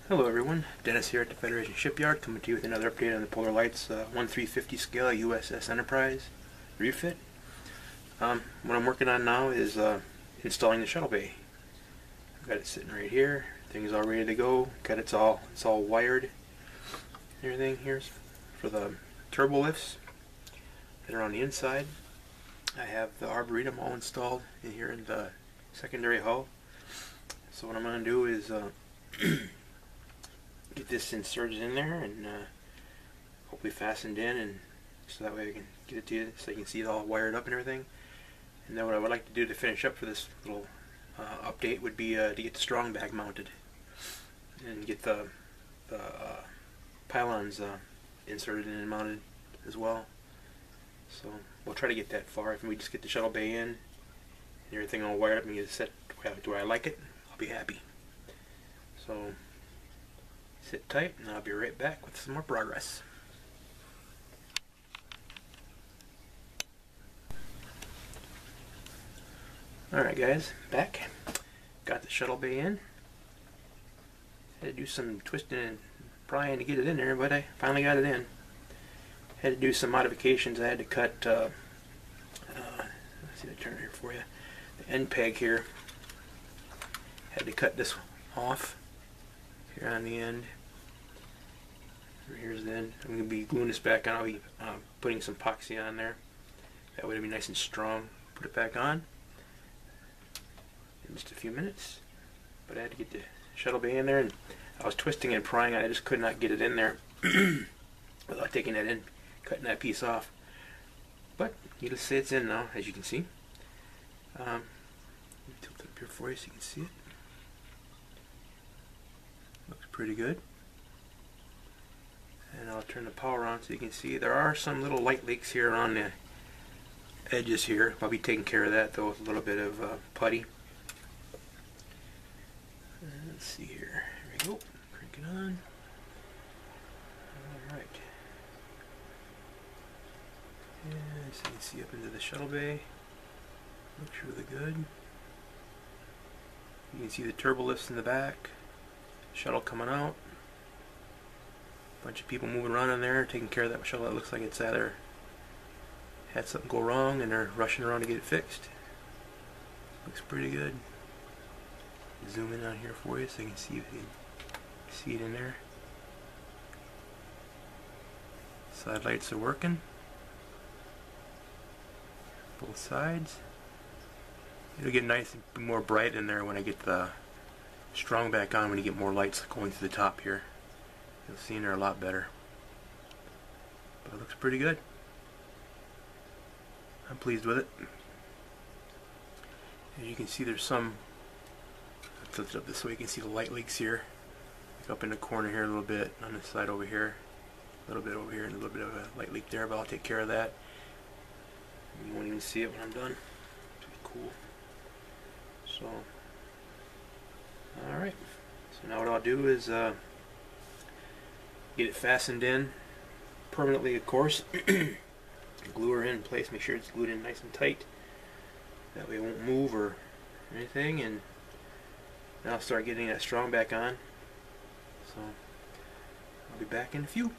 Hello everyone, Dennis here at the Federation Shipyard, coming to you with another update on the Polar Lights 1/350 scale USS Enterprise refit. What I'm working on now is installing the Shuttle Bay. I've got it sitting right here, things all ready to go, it's all wired. Everything here's for the turbo lifts that are on the inside. I have the Arboretum all installed in here in the secondary hull. So what I'm going to do is get this inserted in there and hopefully fastened in, and so that way I can get it to you so you can see it all wired up and everything. And then what I would like to do to finish up for this little update would be to get the strong bag mounted and get the pylons inserted in and mounted as well. So we'll try to get that far. If we just get the Shuttle Bay in and everything all wired up and get it set the way I like it, I'll be happy. So sit tight and I'll be right back with some more progress. Alright guys, back. Got the Shuttle Bay in. Had to do some twisting and prying to get it in there, but I finally got it in. Had to do some modifications. I had to cut, let's see if I turn it here for you, the end peg here. Had to cut this off here on the end. Here's the end. I'm going to be gluing this back on. I'll be putting some epoxy on there. That way it'll be nice and strong. Put it back on in just a few minutes. But I had to get the Shuttle Bay in there, and I was twisting and prying. I just could not get it in there without taking that in, cutting that piece off. But needless to say, it's in now, as you can see. Let me tilt it up here for you so you can see it. Looks pretty good. And I'll turn the power on so you can see there are some little light leaks here on the edges here. I'll be taking care of that though with a little bit of putty. Let's see here. Here we go. Crank it on. Alright. And so you can see up into the Shuttle Bay. Looks really good. You can see the turbo lifts in the back. Shuttle coming out. Bunch of people moving around in there, taking care of that shuttle. That looks like it's either had something go wrong and they're rushing around to get it fixed. Looks pretty good. Zoom in on here for you so you can see it in there. Side lights are working. Both sides. It'll get nice and more bright in there when I get the strong back on, when you get more lights going through the top here. You'll see in there a lot better. But it looks pretty good. I'm pleased with it. As you can see, there's some, I'll tilt it up this way, you can see the light leaks here. Up in the corner here a little bit, on this side over here. A little bit over here, and a little bit of a light leak there, but I'll take care of that. You won't even see it when I'm done. It's cool. So, alright. So now what I'll do is get it fastened in permanently, of course. Glue her in place, make sure it's glued in nice and tight. That way it won't move or anything. And now I'll start getting that strong back on. So I'll be back in a few.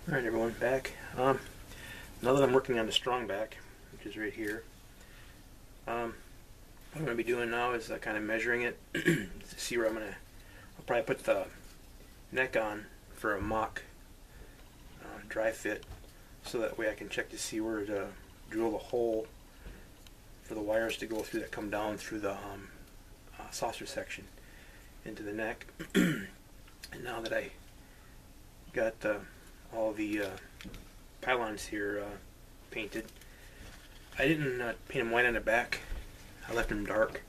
Alright everyone, back. Now that I'm working on the strong back, which is right here, what I'm going to be doing now is kind of measuring it to see where I'll probably put the neck on for a mock dry fit, so that way I can check to see where to drill the hole for the wires to go through that come down through the saucer section into the neck. And now that I got all the pylons here painted, I didn't paint them white on the back. I left them dark.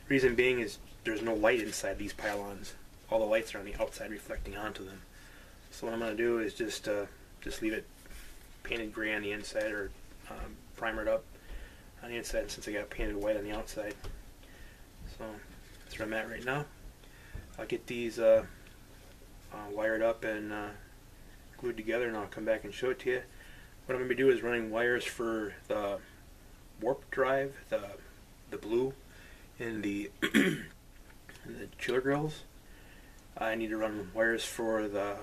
Reason being is there's no light inside these pylons. All the lights are on the outside reflecting onto them. So what I'm going to do is just leave it painted gray on the inside, or primered up on the inside, since I got it painted white on the outside. So that's where I'm at right now. I'll get these wired up and glued together, and I'll come back and show it to you. What I'm going to be doing is running wires for the warp drive, the blue, in the in the chiller grills. I need to run wires for the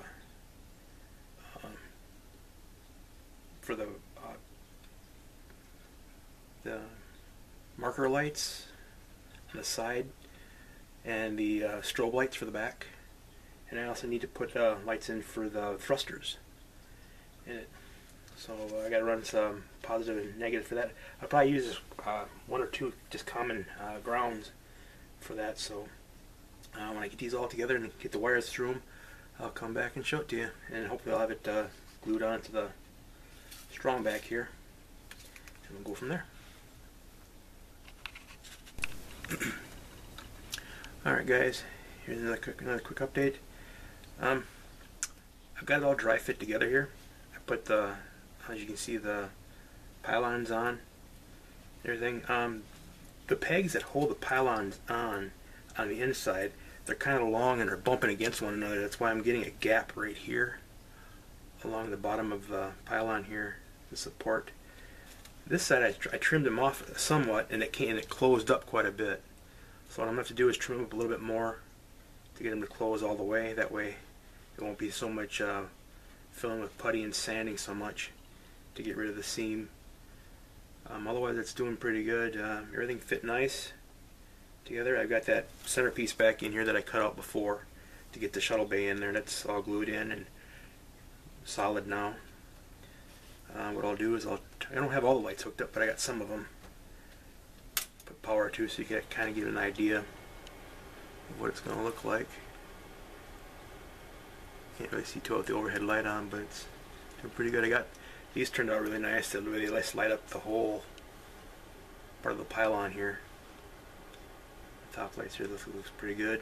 the marker lights on the side and the strobe lights for the back, and I also need to put lights in for the thrusters in it. So I got to run some positive and negative for that. I'll probably use one or two just common grounds for that. So when I get these all together and get the wires through them, I'll come back and show it to you, and hopefully I'll have it glued onto the strong back here, and we'll go from there. Alright guys, here's another quick update. I've got it all dry fit together here. I put the, as you can see, the pylons on, everything. The pegs that hold the pylons on the inside, they're kind of long and they're bumping against one another. That's why I'm getting a gap right here along the bottom of the pylon here, the support. This side I trimmed them off somewhat, and it closed up quite a bit. So what I'm going to have to do is trim up a little bit more to get them to close all the way. That way it won't be so much filling with putty and sanding so much to get rid of the seam. Otherwise it's doing pretty good. Everything fit nice together. I've got that centerpiece back in here that I cut out before to get the shuttle bay in there. That's all glued in and solid now. What I'll do is I don't have all the lights hooked up, but I got some of them. Put power to, so you can kind of get an idea of what it's going to look like. Can't really see too well with the overhead light on, but it's doing pretty good. I got these turned out really nice. They really light up the whole part of the pylon here. The top lights here, this looks pretty good.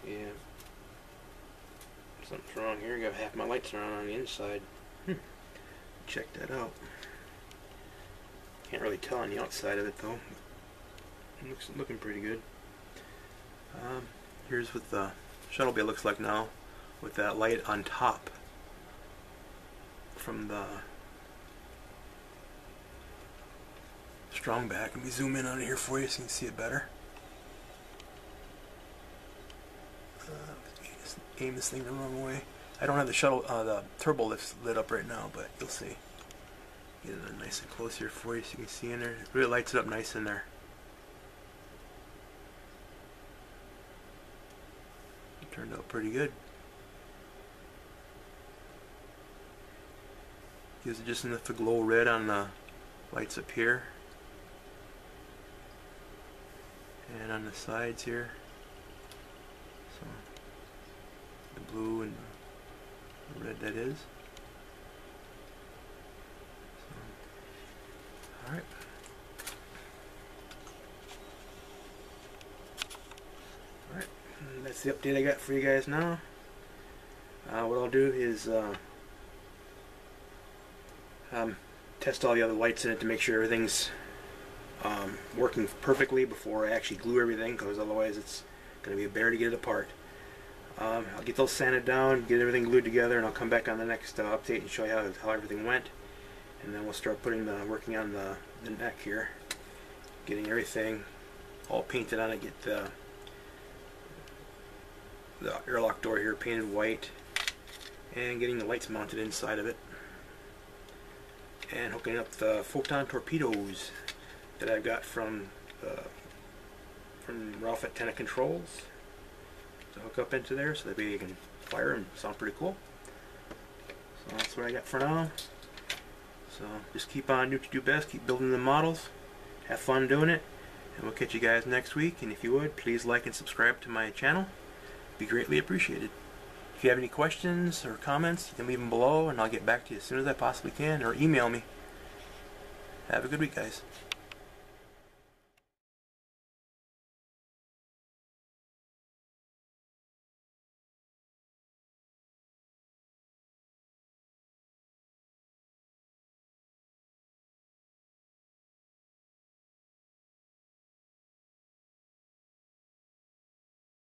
Yeah. Something's wrong here. I got half my lights are on the inside. Check that out. Can't really tell on the outside of it though. It looking pretty good. Here's what the shuttle bay looks like now, with that light on top from the strong back. Let me zoom in on it here for you so you can see it better. Aim this thing the wrong way. I don't have the shuttle, the turbo lifts lit up right now, but you'll see. Get it nice and close here for you so you can see in there. It really lights it up nice in there. It turned out pretty good. Gives it just enough to glow red on the lights up here and on the sides here. So the blue and the red, that is. So, alright. Alright, that's the update I got for you guys now. What I'll do is test all the other lights in it to make sure everything's working perfectly before I actually glue everything, because otherwise it's going to be a bear to get it apart. I'll get those sanded down, get everything glued together, and I'll come back on the next update and show you how everything went. And then we'll start working on the neck here, getting everything all painted on it, get the airlock door here painted white, and getting the lights mounted inside of it, and hooking up the photon torpedoes that I've got from REFIT Antenna Controls to hook up into there, so that way you can fire and sound pretty cool. So that's what I got for now. So just keep on doing what you do best, keep building the models, have fun doing it, and we'll catch you guys next week. And if you would, please like and subscribe to my channel. It'd be greatly appreciated. If you have any questions or comments, you can leave them below and I'll get back to you as soon as I possibly can, or email me. Have a good week, guys.